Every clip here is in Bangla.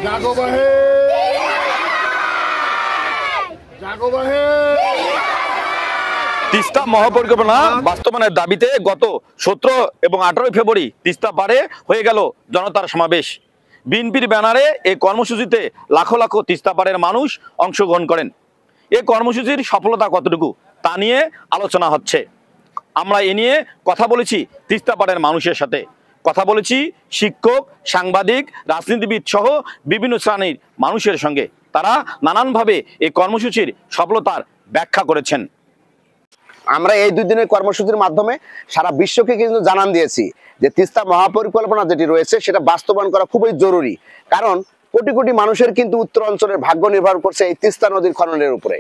জাগো বাহে, জাগো বাহে। তিস্তা মহাপরিকল্পনা বাস্তবায়নের দাবিতে গত 17 এবং 18 ফেব্রুয়ারি তিস্তা পারে হয়ে গেল জনতার সমাবেশ। বিএনপির ব্যানারে এই কর্মসূচিতে লাখো লাখো তিস্তা পাড়ের মানুষ অংশগ্রহণ করেন। এই কর্মসূচির সফলতা কতটুকু তা নিয়ে আলোচনা হচ্ছে। আমরা এ নিয়ে কথা বলেছি তিস্তা পাড়ের মানুষের সাথে, কথা বলেছি শিক্ষক, সাংবাদিক, রাজনীতিবিদ সহ বিভিন্ন শ্রেণীর মানুষের সঙ্গে। তারা নানানভাবে এই কর্মসূচির সফলতার ব্যাখ্যা করেছেন। আমরা এই 2 দিনের কর্মসূচির মাধ্যমে সারা বিশ্বকে কিন্তু জানান দিয়েছি যে তিস্তা মহাপরিকল্পনা যেটি রয়েছে সেটা বাস্তবায়ন করা খুবই জরুরি। কারণ কোটি কোটি মানুষের কিন্তু উত্তর অঞ্চলের ভাগ্য নির্ভর করছে এই তিস্তা নদীর খননের উপরে।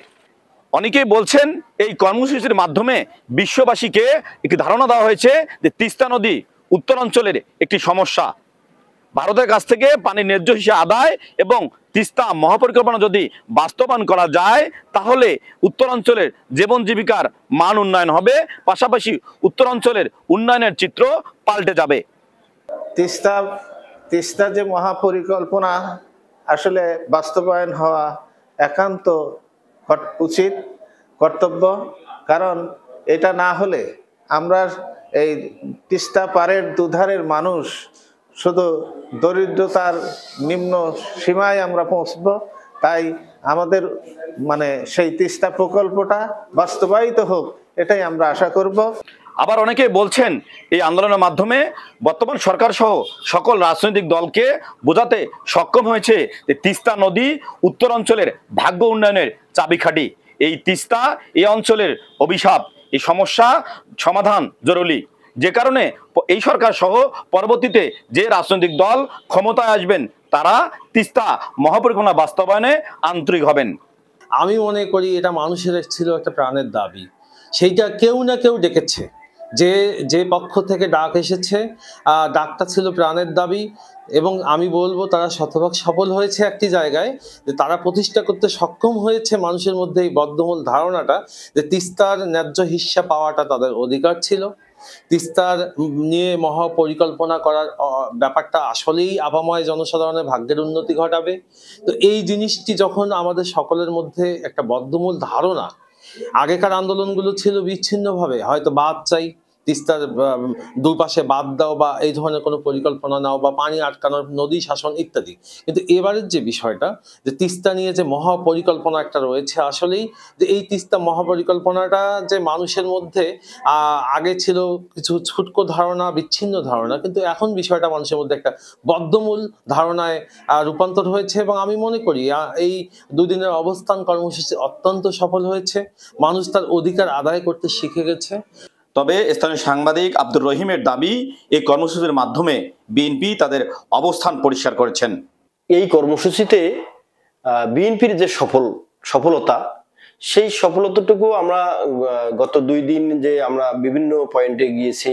অনেকেই বলছেন এই কর্মসূচির মাধ্যমে বিশ্ববাসীকে একটি ধারণা দেওয়া হয়েছে যে তিস্তা নদী উত্তরাঞ্চলের একটি সমস্যা। ভারতের কাছ থেকে পানির ন্যায্য হিসেবে আদায় এবং তিস্তা মহাপরিকল্পনা যদি বাস্তবায়ন করা যায় তাহলে উত্তরাঞ্চলের জীবন জীবিকার মান উন্নয়ন হবে, পাশাপাশি উত্তরাঞ্চলের উন্নয়নের চিত্র পাল্টে যাবে। তিস্তা যে মহাপরিকল্পনা আসলে বাস্তবায়ন হওয়া একান্ত উচিত, কর্তব্য। কারণ এটা না হলে আমরা এই তিস্তা পাড়ের দুধারের মানুষ শুধু দরিদ্রতার নিম্ন সীমায় আমরা পৌঁছব। তাই আমাদের সেই তিস্তা প্রকল্পটা বাস্তবায়িত হোক, এটাই আমরা আশা করব। আবার অনেকে বলছেন এই আন্দোলনের মাধ্যমে বর্তমান সরকার সহ সকল রাজনৈতিক দলকে বোঝাতে সক্ষম হয়েছে যে তিস্তা নদী উত্তরাঞ্চলের ভাগ্য উন্নয়নের চাবিকাঠি। এই তিস্তা এই অঞ্চলের অভিশাপ, এই সমস্যা সমাধান জরুরি। যে কারণে এই সরকার সহ পরবর্তীতে যে রাজনৈতিক দল ক্ষমতায় আসবেন তারা তিস্তা মহাপরিকল্পনা বাস্তবায়নে আন্তরিক হবেন। আমি মনে করি এটা মানুষের ছিল একটা প্রাণের দাবি, সেইটা কেউ না কেউ ডেকেছে। যে পক্ষ থেকে ডাক এসেছে, ডাকটা ছিল প্রাণের দাবি এবং আমি বলবো তারা শতভাগ সফল হয়েছে একটি জায়গায়, যে তারা প্রতিষ্ঠা করতে সক্ষম হয়েছে মানুষের মধ্যে এই বদ্ধমূল ধারণাটা যে তিস্তার ন্যায্য হিস্সা পাওয়াটা তাদের অধিকার ছিল। তিস্তার নিয়ে মহাপরিকল্পনা করার ব্যাপারটা আসলেই আপাময় জনসাধারণের ভাগ্যের উন্নতি ঘটাবে। তো এই জিনিসটি যখন আমাদের সকলের মধ্যে একটা বদ্ধমূল ধারণা, আগেকার আন্দোলনগুলো ছিল বিচ্ছিন্নভাবে হয়তো বাদ চাই, তিস্তার দুপাশে বাদ দাও বা এই ধরনের কোনো পরিকল্পনা নাও বা পানি আটকানোর নদী শাসন ইত্যাদি। কিন্তু এবারের যে বিষয়টা যে তিস্তা নিয়ে যে মহাপরিকল্পনা একটা রয়েছে, আসলেই যে এই তিস্তা মহাপরিকল্পনাটা যে মানুষের মধ্যে আগে ছিল কিছু ছুটকো ধারণা, বিচ্ছিন্ন ধারণা, কিন্তু এখন বিষয়টা মানুষের মধ্যে একটা বদ্ধমূল ধারণায় রূপান্তর হয়েছে। এবং আমি মনে করি এই 2 দিনের অবস্থান কর্মসূচি অত্যন্ত সফল হয়েছে, মানুষ তার অধিকার আদায় করতে শিখে গেছে। তবে স্থানীয় সাংবাদিক আব্দুর রহিমের দাবি এই কর্মসূচির মাধ্যমে বিএনপি তাদের অবস্থান পরিষ্কার করেছেন। এই কর্মসূচিতে বিএনপির যে সফলতা, সেই সফলতাটুকু আমরা গত 2 দিন যে আমরা বিভিন্ন পয়েন্টে গিয়েছি,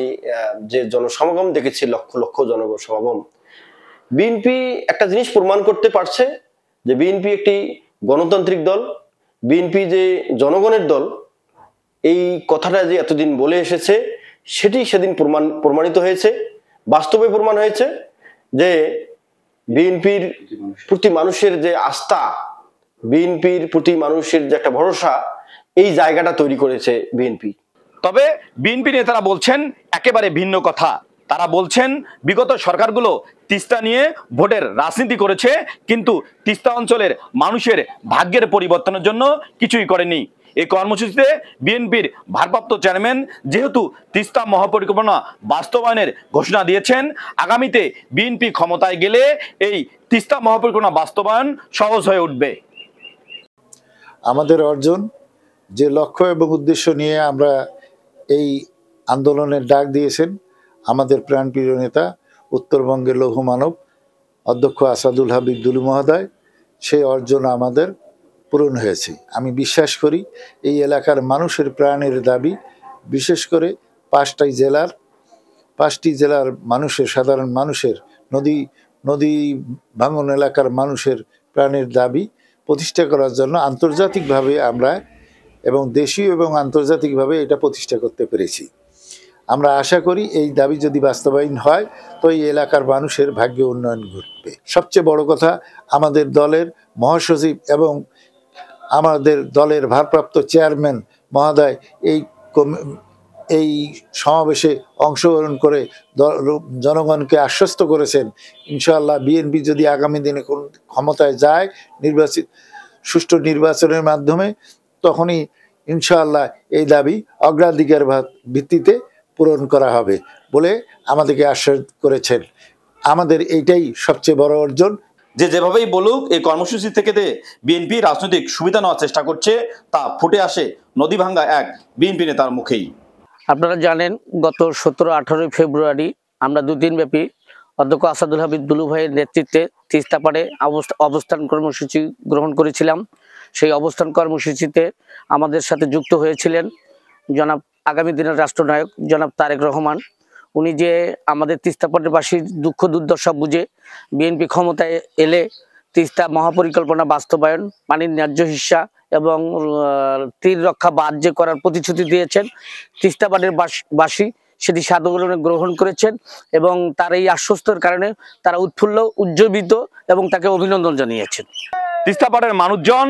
যে জনসমাগম দেখেছি, লক্ষ লক্ষ জনসমাগম, বিএনপি একটা জিনিস প্রমাণ করতে পারছে যে বিএনপি একটি গণতান্ত্রিক দল, বিএনপি যে জনগণের দল। এই কথাটা যে এতদিন বলে এসেছে সেটি সেদিন প্রমাণিত হয়েছে, বাস্তবে প্রমাণ হয়েছে যে বিএনপির প্রতি মানুষের যে আস্থা, বিএনপির প্রতি মানুষের যে একটা ভরসা, এই জায়গাটা তৈরি করেছে বিএনপি। তবে বিএনপি নেতারা বলছেন একেবারে ভিন্ন কথা। তারা বলছেন বিগত সরকারগুলো তিস্তা নিয়ে ভোটের রাজনীতি করেছে, কিন্তু তিস্তা অঞ্চলের মানুষের ভাগ্যের পরিবর্তনের জন্য কিছুই করেনি। এই কর্মসূচিতে বিএনপির ভারপ্রাপ্ত চেয়ারম্যান যেহেতু তিস্তা মহাপরিকল্পনা বাস্তবায়নের ঘোষণা দিয়েছেন, আগামীতে বিএনপি ক্ষমতায় গেলে এই তিস্তা মহাপরিকল্পনা বাস্তবায়ন সহজ হয়ে উঠবে। আমাদের অর্জন, যে লক্ষ্য এবং উদ্দেশ্য নিয়ে আমরা এই আন্দোলনের ডাক দিয়েছেন আমাদের প্রাণপ্রিয় নেতা উত্তরবঙ্গের লৌহ মানব অধ্যক্ষ আসাদুল হাবিব দুলু মহোদয়, সেই অর্জন আমাদের পূরণ হয়েছে। আমি বিশ্বাস করি এই এলাকার মানুষের প্রাণের দাবি, বিশেষ করে 5টি জেলার মানুষের, সাধারণ মানুষের, নদী ভাঙন এলাকার মানুষের প্রাণের দাবি প্রতিষ্ঠা করার জন্য আন্তর্জাতিকভাবে আমরা এবং দেশীয় এবং আন্তর্জাতিকভাবে এটা প্রতিষ্ঠা করতে পেরেছি। আমরা আশা করি এই দাবি যদি বাস্তবায়ন হয় তো এই এলাকার মানুষের ভাগ্য উন্নয়ন ঘটবে। সবচেয়ে বড় কথা, আমাদের দলের মহাসচিব এবং আমাদের দলের ভারপ্রাপ্ত চেয়ারম্যান মহোদয় এই সমাবেশে অংশগ্রহণ করে জনগণকে আশ্বস্ত করেছেন, ইনশাআল্লাহ বিএনপি যদি আগামী দিনে কোন ক্ষমতায় যায় সুষ্ঠু নির্বাচনের মাধ্যমে, তখনই ইনশাআল্লাহ এই দাবি অগ্রাধিকার ভিত্তিতে পূরণ করা হবে বলে আমাদেরকে আশ্বাস করেছেন। আমাদের এইটাই সবচেয়ে বড় অর্জন। যেভাবেই বলুক, এই কর্মসূচি থেকে বিএনপি রাজনৈতিক সুবিধা নেওয়ার চেষ্টা করছে তা ফুটে আসে নদী ভাঙ্গা এক বিএনপি নেতার মুখেই। আপনারা জানেন, গত 17-18 ফেব্রুয়ারি আমরা 2 দিন ব্যাপী অধ্যক্ষ আসাদুল হাবিব দুলু ভাইয়ের নেতৃত্বে তিস্তা পাড়ে অবস্থান কর্মসূচি গ্রহণ করেছিলাম। সেই অবস্থান কর্মসূচিতে আমাদের সাথে যুক্ত হয়েছিলেন জনাব আগামী দিনের রাষ্ট্রনায়ক জনাব তারেক রহমান। উনি যে আমাদের তিস্তা পাড়েবাসীর দুঃখ দুর্দশা বুঝে বিএনপি ক্ষমতায় এলে তিস্তা মহাপরিকল্পনা বাস্তবায়ন, পানির ন্যায্য হিস্সা এবং তীর রক্ষা বাঁধ যে করার প্রতিশ্রুতি দিয়েছেন, তিস্তা পাড়ের বাসী সেটি সাদরে গ্রহণ করেছেন এবং তার এই আশ্বস্তের কারণে তারা উৎফুল্ল, উজ্জীবিত এবং তাকে অভিনন্দন জানিয়েছেন। তিস্তা পাড়ের মানুষজন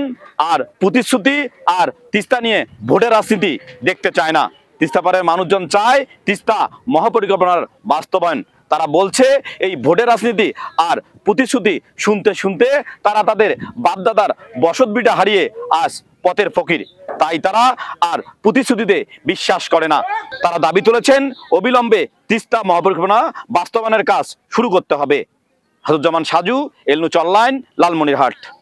আর প্রতিশ্রুতি আর তিস্তা নিয়ে ভোটের রাজনীতি দেখতে চায় না। তিস্তা পাড়ের মানুষজন চায় তিস্তা মহাপরিকল্পনার বাস্তবায়ন। তারা বলছে এই ভোটের রাজনীতি আর প্রতিশ্রুতি শুনতে শুনতে তারা তাদের বাপদাদার বসতভিটা হারিয়ে আজ পথের ফকির। তাই তারা আর প্রতিশ্রুতিতে বিশ্বাস করে না। তারা দাবি তুলেছেন অবিলম্বে তিস্তা মহাপরিকল্পনা বাস্তবায়নের কাজ শুরু করতে হবে। হাজুজ্জামান সাজু, এল নিউজ অনলাইন, লালমনিরহাট।